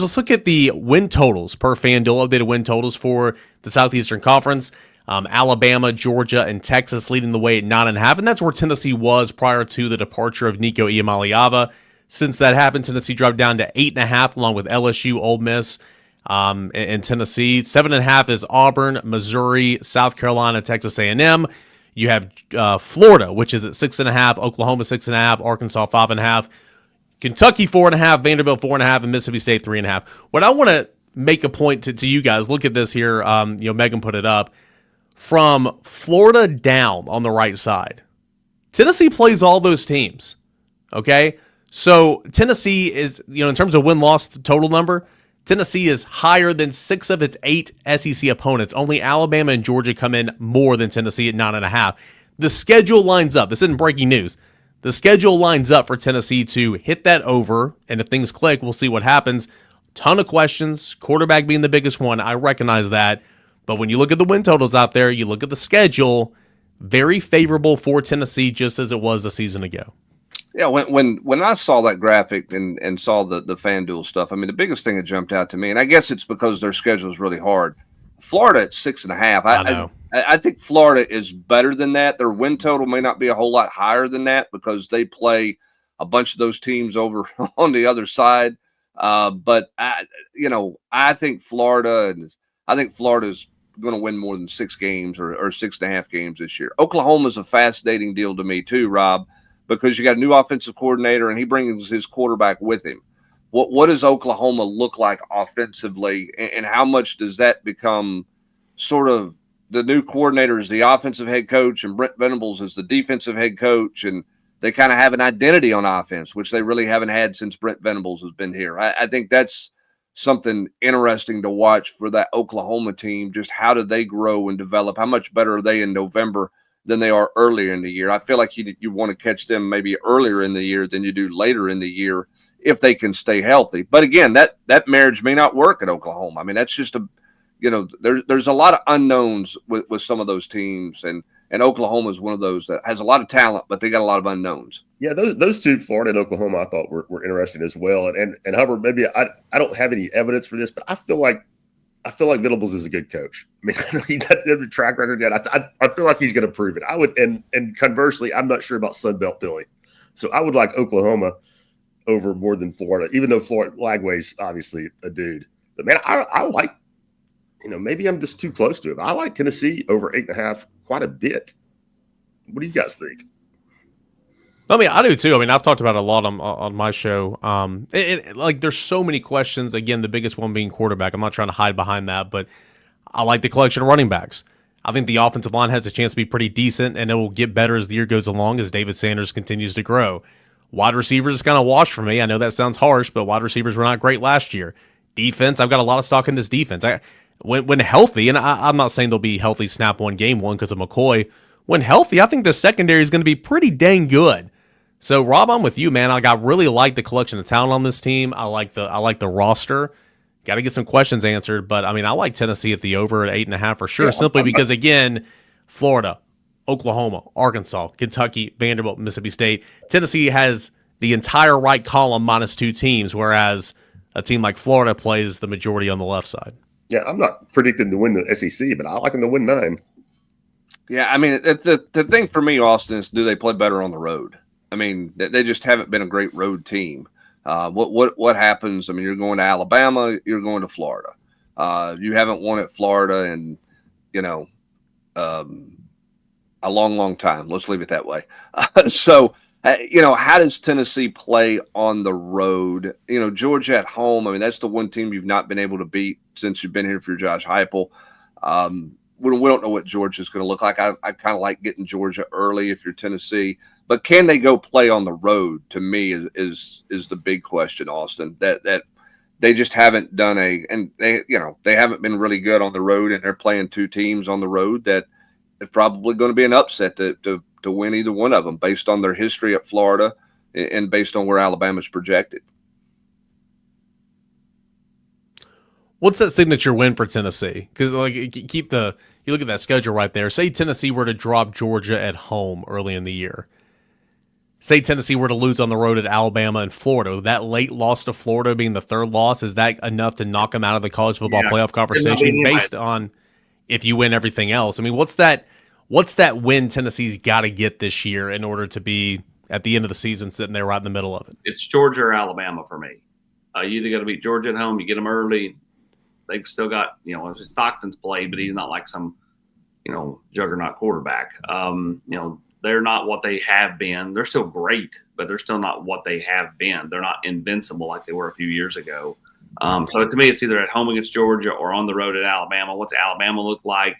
let's look at the win totals per FanDuel, updated win totals for the Southeastern Conference. Alabama, Georgia, and Texas leading the way at 9.5, and that's where Tennessee was prior to the departure of Nico Iamaleava. Since that happened, Tennessee dropped down to 8.5, along with LSU, Ole Miss, and Tennessee. 7.5 is Auburn, Missouri, South Carolina, Texas A&M. You have Florida, which is at 6.5, Oklahoma 6.5, Arkansas 5.5, Kentucky 4.5, Vanderbilt 4.5, and Mississippi State 3.5. What I want to make a point to you guys, look at this here. Megan put it up. From Florida down on the right side, Tennessee plays all those teams. Okay, so Tennessee is, in terms of win-loss total number, Tennessee is higher than 6 of its 8 SEC opponents. Only Alabama and Georgia come in more than Tennessee at 9.5. The schedule lines up. This isn't breaking news. The schedule lines up for Tennessee to hit that over, and if things click, we'll see what happens. Ton of questions, quarterback being the biggest one. I recognize that. But when you look at the win totals out there, you look at the schedule, very favorable for Tennessee, just as it was a season ago. Yeah, when I saw that graphic and saw the FanDuel stuff, I mean, the biggest thing that jumped out to me, and I guess it's because their schedule is really hard. Florida at 6.5. I know. I think Florida is better than that. Their win total may not be a whole lot higher than that because they play a bunch of those teams over on the other side. But I think Florida's going to win more than 6 games or 6.5 games this year. Oklahoma's a fascinating deal to me too, Rob, because you got a new offensive coordinator and he brings his quarterback with him. What does Oklahoma look like offensively, and how much does that become sort of the new coordinator is the offensive head coach and Brent Venables is the defensive head coach, and they kind of have an identity on offense, which they really haven't had since Brent Venables has been here. I think that's something interesting to watch for that Oklahoma team. Just how do they grow and develop? How much better are they in November than they are earlier in the year? I feel like you want to catch them maybe earlier in the year than you do later in the year if they can stay healthy. But again, that marriage may not work at Oklahoma. I mean, that's just there's a lot of unknowns with some of those teams, and Oklahoma is one of those that has a lot of talent, but they got a lot of unknowns. Yeah, those two, Florida and Oklahoma, I thought were interesting as well. And Hubbard, maybe I don't have any evidence for this, but I feel like Venables is a good coach. I mean, he doesn't have a track record yet. I feel like he's going to prove it. I would, and conversely, I'm not sure about Sunbelt Billy, so I would like Oklahoma over more than Florida, even though Florida Lagway's obviously a dude. But man, I like, maybe I'm just too close to him. I like Tennessee over 8.5 quite a bit. What do you guys think? I mean, I do too. I mean, I've talked about it a lot on my show. There's so many questions. Again, the biggest one being quarterback. I'm not trying to hide behind that, but I like the collection of running backs. I think the offensive line has a chance to be pretty decent, and it will get better as the year goes along as David Sanders continues to grow. Wide receivers is kind of washed for me. I know that sounds harsh, but wide receivers were not great last year. Defense, I've got a lot of stock in this defense. When healthy, and I'm not saying they'll be healthy snap one game one because of McCoy. When healthy, I think the secondary is going to be pretty dang good. So, Rob, I'm with you, man. I really like the collection of talent on this team. I like the roster. Got to get some questions answered, but I mean, I like Tennessee at the over at 8.5 for sure. Simply because, again, Florida, Oklahoma, Arkansas, Kentucky, Vanderbilt, Mississippi State. Tennessee has the entire right column minus 2 teams, whereas a team like Florida plays the majority on the left side. Yeah, I'm not predicting to win the SEC, but I like them to win 9. Yeah, I mean, the thing for me, Austin, is do they play better on the road? I mean, they just haven't been a great road team. What happens? I mean, you're going to Alabama, you're going to Florida. You haven't won at Florida in, a long time. Let's leave it that way. So, how does Tennessee play on the road? Georgia at home. I mean, that's the one team you've not been able to beat since you've been here for Josh Heupel. We don't know what Georgia's going to look like. I kind of like getting Georgia early if you're Tennessee, but can they go play on the road? To me, is the big question, Austin. That they just haven't done and they haven't been really good on the road, and they're playing 2 teams on the road that it's probably going to be an upset to win either one of them based on their history at Florida and based on where Alabama's projected. What's that signature win for Tennessee? Because you look at that schedule right there. Say Tennessee were to drop Georgia at home early in the year. say Tennessee were to lose on the road at Alabama and Florida, that late loss to Florida being the third loss, is that enough to knock them out of the college football playoff conversation based on if you win everything else? I mean, what's that win Tennessee's got to get this year in order to be at the end of the season sitting there right in the middle of it? It's Georgia or Alabama for me. You either got to beat Georgia at home, you get them early. They've still got, Stockton's played, but he's not like some, juggernaut quarterback. They're not what they have been. They're still great, but they're still not what they have been. They're not invincible like they were a few years ago. So to me, it's either at home against Georgia or on the road at Alabama. What's Alabama look like?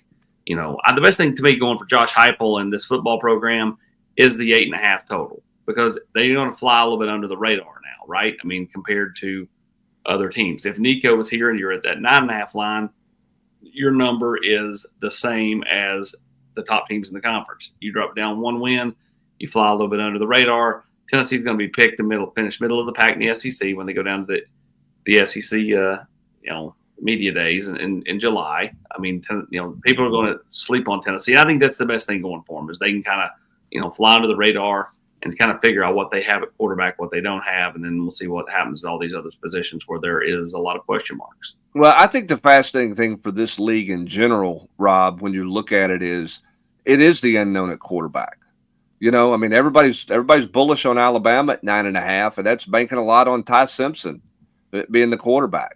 The best thing to me going for Josh Heupel in this football program is the 8.5 total, because they're going to fly a little bit under the radar now, right? I mean, compared to other teams. If Nico was here and you're at that 9.5 line, your number is the same as the top teams in the conference. You drop down one win, you fly a little bit under the radar. Tennessee's going to be picked finish middle of the pack in the SEC when they go down to the SEC, media days in July. I mean, people are going to sleep on Tennessee. I think that's the best thing going for them, is they can kind of, fly under the radar and kind of figure out what they have at quarterback, what they don't have, and then we'll see what happens at all these other positions where there is a lot of question marks. Well, I think the fascinating thing for this league in general, Rob, when you look at it is the unknown at quarterback. Everybody's bullish on Alabama at 9.5, and that's banking a lot on Ty Simpson being the quarterback.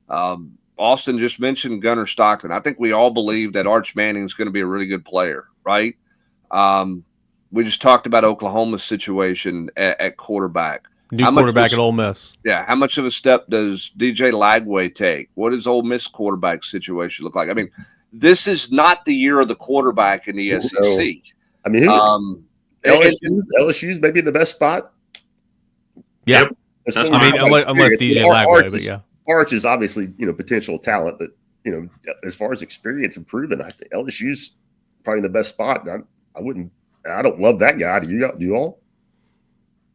Austin just mentioned Gunnar Stockton. I think we all believe that Arch Manning is going to be a really good player, right? We just talked about Oklahoma's situation at quarterback. New quarterback at Ole Miss. Yeah. How much of a step does DJ Lagway take? What does Ole Miss quarterback situation look like? I mean, this is not the year of the quarterback in the SEC. I mean, LSU's maybe the best spot. Yeah. Unless DJ Lagway, but yeah. Arch is obviously, potential talent, but, as far as experience and proven, I think LSU's probably the best spot. I don't love that guy. Do you all?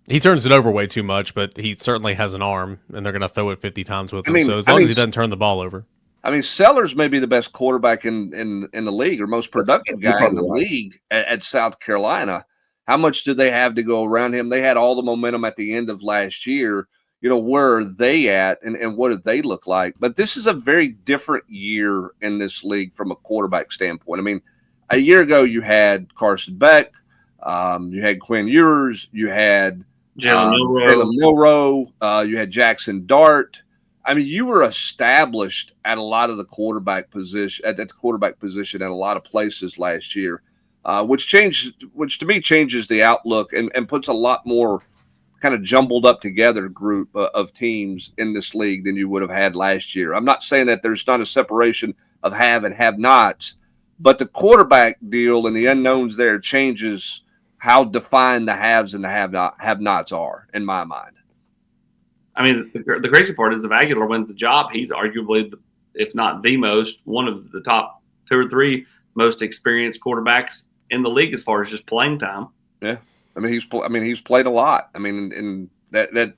He turns it over way too much, but he certainly has an arm, and they're going to throw it 50 times with him. So as long as he doesn't turn the ball over. I mean, Sellers may be the best quarterback in the league, or most productive guy in the league at South Carolina. How much did they have to go around him? They had all the momentum at the end of last year. Where are they at, and what did they look like? But this is a very different year in this league from a quarterback standpoint. I mean, a year ago you had Carson Beck, you had Quinn Ewers, you had Jalen Milroe, you had Jackson Dart. I mean, you were established at a lot of the quarterback position at a lot of places last year, which to me changes the outlook and puts a lot more kind of jumbled up together group of teams in this league than you would have had last year. I'm not saying that there's not a separation of have and have nots, but the quarterback deal and the unknowns there changes how defined the haves and the have nots are in my mind. I mean, the crazy part is if Aguilar wins the job, he's arguably, if not the most, one of the top 2 or 3 most experienced quarterbacks in the league as far as just playing time. Yeah. I mean, he's played a lot. I mean, and that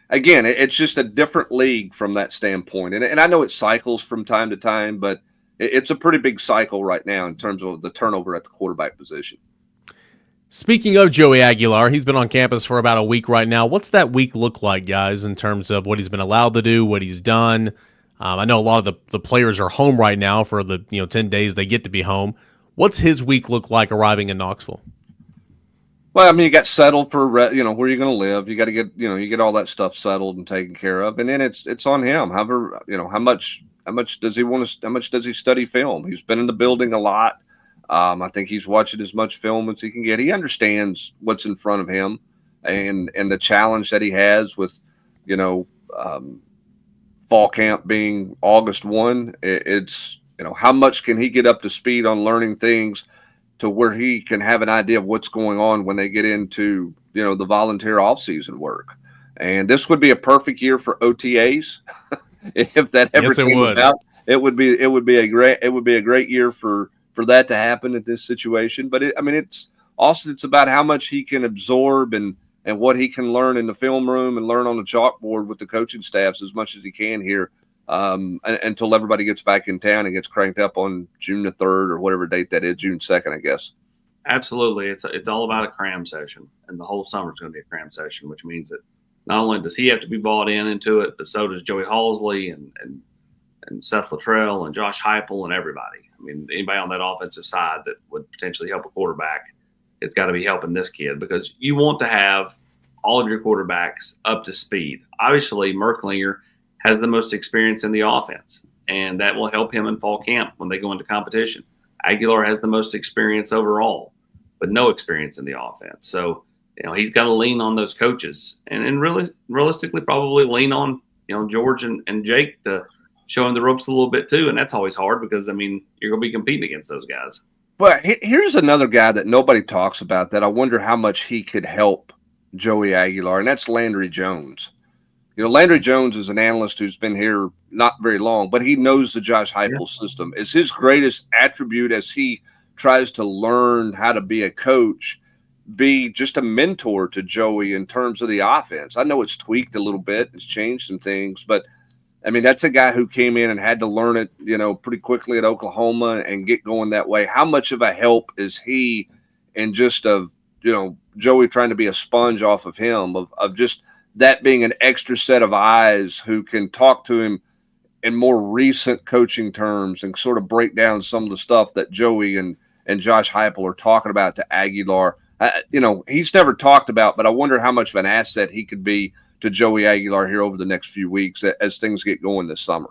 again, it's just a different league from that standpoint. And I know it cycles from time to time, but it's a pretty big cycle right now in terms of the turnover at the quarterback position. Speaking of Joey Aguilar, he's been on campus for about a week right now. What's that week look like, guys, in terms of what he's been allowed to do, what he's done? I know a lot of the players are home right now for the 10 days they get to be home. What's his week look like arriving in Knoxville? Well, I mean, you got settled for where you're going to live. You got to get you get all that stuff settled and taken care of, and then it's on him. However, how much does he want to? How much does he study film? He's been in the building a lot. I think he's watching as much film as he can get. He understands what's in front of him and the challenge that he has with fall camp being August 1. It's how much can he get up to speed on learning things to where he can have an idea of what's going on when they get into, the volunteer off-season work. And this would be a perfect year for OTAs. If that ever came about, it would be a great year for that to happen at this situation. But it's about how much he can absorb and what he can learn in the film room and learn on the chalkboard with the coaching staffs as much as he can here. Until everybody gets back in town and gets cranked up on June the 3rd or whatever date that is, June 2nd, I guess. Absolutely. It's all about a cram session, and the whole summer is going to be a cram session, which means that not only does he have to be bought into it, but so does Joey Halsley and Seth Luttrell and Josh Heupel and everybody. I mean, anybody on that offensive side that would potentially help a quarterback, it's got to be helping this kid, because you want to have all of your quarterbacks up to speed. Obviously, Merklinger has the most experience in the offense, and that will help him in fall camp when they go into competition. Aguilar has the most experience overall, but no experience in the offense. So, he's got to lean on those coaches and really realistically probably lean on, George and Jake to show him the ropes a little bit too. And that's always hard because, you're going to be competing against those guys. But here's another guy that nobody talks about that I wonder how much he could help Joey Aguilar, and that's Landry Jones. Landry Jones is an analyst who's been here not very long, but he knows the Josh Heupel system. Is his greatest attribute as he tries to learn how to be a coach, be just a mentor to Joey in terms of the offense. I know it's tweaked a little bit, it's changed some things, but that's a guy who came in and had to learn it, pretty quickly at Oklahoma and get going that way. How much of a help is he in just Joey trying to be a sponge off of him, of just that being an extra set of eyes who can talk to him in more recent coaching terms and sort of break down some of the stuff that Joey and Josh Heupel are talking about to Aguilar. He's never talked about, but I wonder how much of an asset he could be to Joey Aguilar here over the next few weeks as things get going this summer.